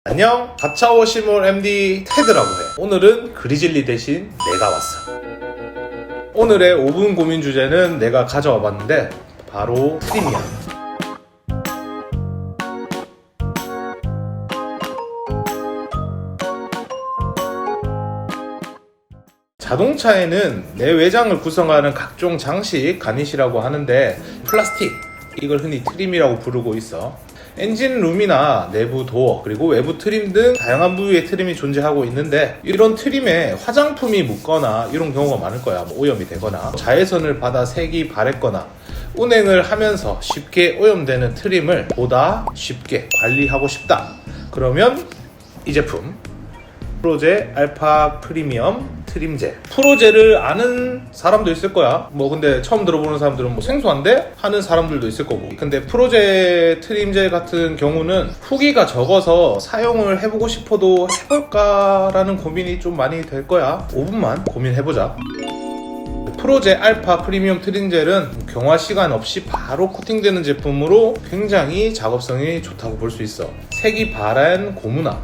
안녕, 가차오시몰 MD 테드라고 해. 오늘은 그리즐리 대신 내가 왔어. 오늘의 5분 고민 주제는 내가 가져와 봤는데 바로 트림이야. 자동차에는 내외장을 구성하는 각종 장식, 가닛이라고 하는데 플라스틱, 이걸 흔히 트림이라고 부르고 있어. 엔진룸이나 내부 도어, 그리고 외부 트림 등 다양한 부위의 트림이 존재하고 있는데, 이런 트림에 화장품이 묻거나 이런 경우가 많을 거야. 오염이 되거나 자외선을 받아 색이 바랬거나 운행을 하면서 쉽게 오염되는 트림을 보다 쉽게 관리하고 싶다. 그러면 이 제품 프로제 알파 프리미엄 트림젤. 프로제를 아는 사람도 있을 거야. 근데 처음 들어보는 사람들은 생소한데 하는 사람들도 있을 거고. 근데 프로제 트림젤 같은 경우는 후기가 적어서 사용을 해보고 싶어도 해볼까라는 고민이 좀 많이 될 거야. 5분만 고민해보자. 프로제 알파 프리미엄 트림젤은 경화 시간 없이 바로 코팅되는 제품으로 굉장히 작업성이 좋다고 볼 수 있어. 색이 바랜 고무나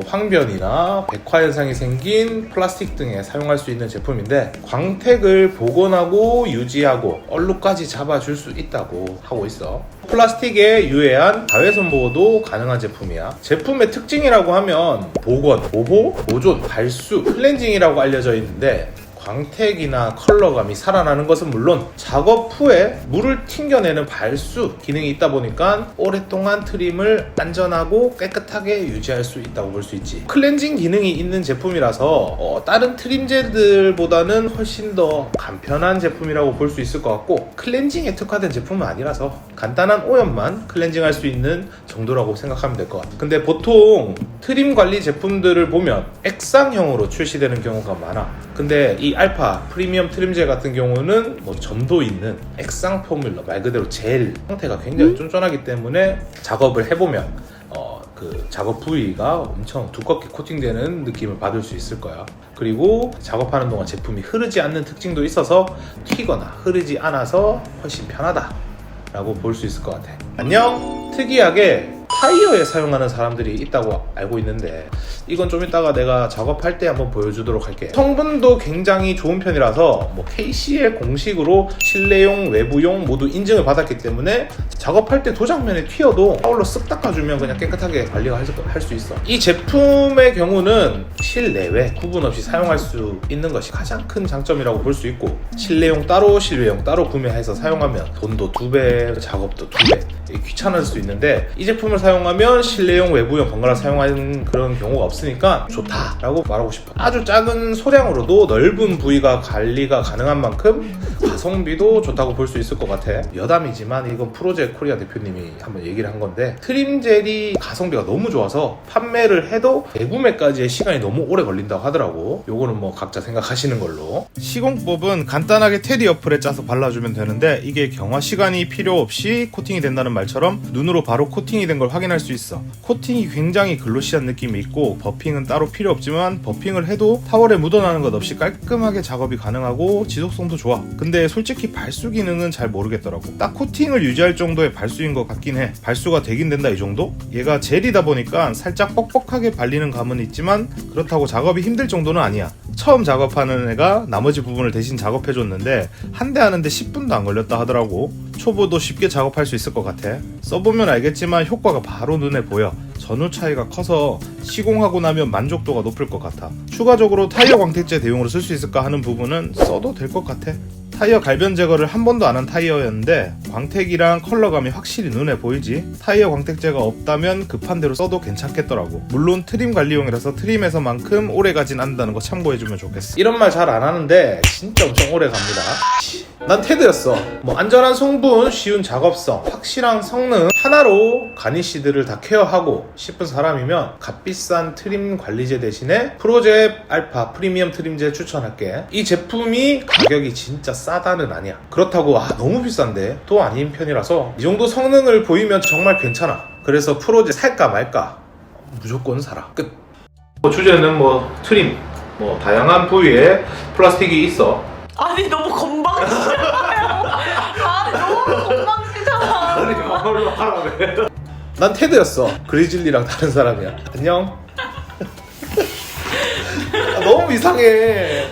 황변이나 백화 현상이 생긴 플라스틱 등에 사용할 수 있는 제품인데, 광택을 복원하고 유지하고 얼룩까지 잡아줄 수 있다고 하고 있어. 플라스틱에 유해한 자외선 보호도 가능한 제품이야. 제품의 특징이라고 하면 복원, 보호, 보존, 발수, 클렌징이라고 알려져 있는데, 광택이나 컬러감이 살아나는 것은 물론 작업 후에 물을 튕겨내는 발수 기능이 있다 보니까 오랫동안 트림을 안전하고 깨끗하게 유지할 수 있다고 볼 수 있지. 클렌징 기능이 있는 제품이라서 다른 트림젤들보다는 훨씬 더 간편한 제품이라고 볼 수 있을 것 같고, 클렌징에 특화된 제품은 아니라서 간단한 오염만 클렌징할 수 있는 정도라고 생각하면 될 것 같아. 근데 보통 트림 관리 제품들을 보면 액상형으로 출시되는 경우가 많아. 근데 이 알파 프리미엄 트림젤 같은 경우는 점도 있는 액상 포뮬러, 말 그대로 젤 형태가 굉장히 쫀쫀하기 때문에 작업을 해보면 그 작업 부위가 엄청 두껍게 코팅되는 느낌을 받을 수 있을 거야. 그리고 작업하는 동안 제품이 흐르지 않는 특징도 있어서 튀거나 흐르지 않아서 훨씬 편하다 라고 볼 수 있을 것 같아. 안녕! 특이하게 타이어에 사용하는 사람들이 있다고 알고 있는데, 이건 좀 이따가 내가 작업할 때 한번 보여주도록 할게. 성분도 굉장히 좋은 편이라서 KCL 공식으로 실내용, 외부용 모두 인증을 받았기 때문에 작업할 때 도장면에 튀어도 타올로 쓱 닦아주면 그냥 깨끗하게 관리가 할 수 있어. 이 제품의 경우는 실내외 구분 없이 사용할 수 있는 것이 가장 큰 장점이라고 볼 수 있고, 실내용 따로 실외용 따로 구매해서 사용하면 돈도 2배, 작업도 2배 귀찮을 수 있는데, 이 제품을 사용하면 실내용, 외부용 번갈아 사용하는 그런 경우가 없으니까 좋다라고 말하고 싶어. 아주 작은 소량으로도 넓은 부위가 관리가 가능한 만큼 가성비도 좋다고 볼 수 있을 것 같아. 여담이지만 이건 프로제 코리아 대표님이 한번 얘기를 한 건데, 트림젤이 가성비가 너무 좋아서 판매를 해도 재구매까지의 시간이 너무 오래 걸린다고 하더라고. 요거는 각자 생각하시는 걸로. 시공법은 간단하게 테디 어플에 짜서 발라주면 되는데, 이게 경화 시간이 필요 없이 코팅이 된다는 말처럼 눈으로 바로 코팅이 된 걸 확인할 수 있어. 코팅이 굉장히 글로시한 느낌이 있고, 버핑은 따로 필요 없지만 버핑을 해도 타월에 묻어나는 것 없이 깔끔하게 작업이 가능하고 지속성도 좋아. 근데 솔직히 발수 기능은 잘 모르겠더라고. 딱 코팅을 유지할 정도의 발수인 것 같긴 해. 발수가 되긴 된다 이 정도? 얘가 젤이다 보니까 살짝 뻑뻑하게 발리는 감은 있지만 그렇다고 작업이 힘들 정도는 아니야. 처음 작업하는 애가 나머지 부분을 대신 작업해줬는데 한 대 하는데 10분도 안 걸렸다 하더라고. 초보도 쉽게 작업할 수 있을 것 같아. 써보면 알겠지만 효과가 바로 눈에 보여. 전후 차이가 커서 시공하고 나면 만족도가 높을 것 같아. 추가적으로 타이어 광택제 대용으로 쓸 수 있을까 하는 부분은 써도 될 것 같아. 타이어 갈변 제거를 한 번도 안 한 타이어였는데 광택이랑 컬러감이 확실히 눈에 보이지. 타이어 광택제가 없다면 급한 대로 써도 괜찮겠더라고. 물론 트림 관리용이라서 트림에서만큼 오래 가진 않는다는 거 참고해주면 좋겠어. 이런 말 잘 안 하는데 진짜 엄청 오래 갑니다. 난 테드였어. 안전한 성분, 쉬운 작업성, 확실한 성능 하나로 가니쉬들을 다 케어하고 싶은 사람이면 값비싼 트림 관리제 대신에 프로제 알파 프리미엄 트림젤 추천할게. 이 제품이 가격이 진짜 싸다는 아니야. 그렇다고 너무 비싼데 또 아닌 편이라서 이 정도 성능을 보이면 정말 괜찮아. 그래서 프로제 살까 말까 무조건 사라. 끝. 주제는 트림, 다양한 부위의 플라스틱이 있어. 아니 너무 건방지잖아요. 아니 너무 건방지잖아. 아니 그걸로 하라며. 난 테드였어. 그리즐리랑 다른 사람이야. 안녕. 아, 너무 이상해.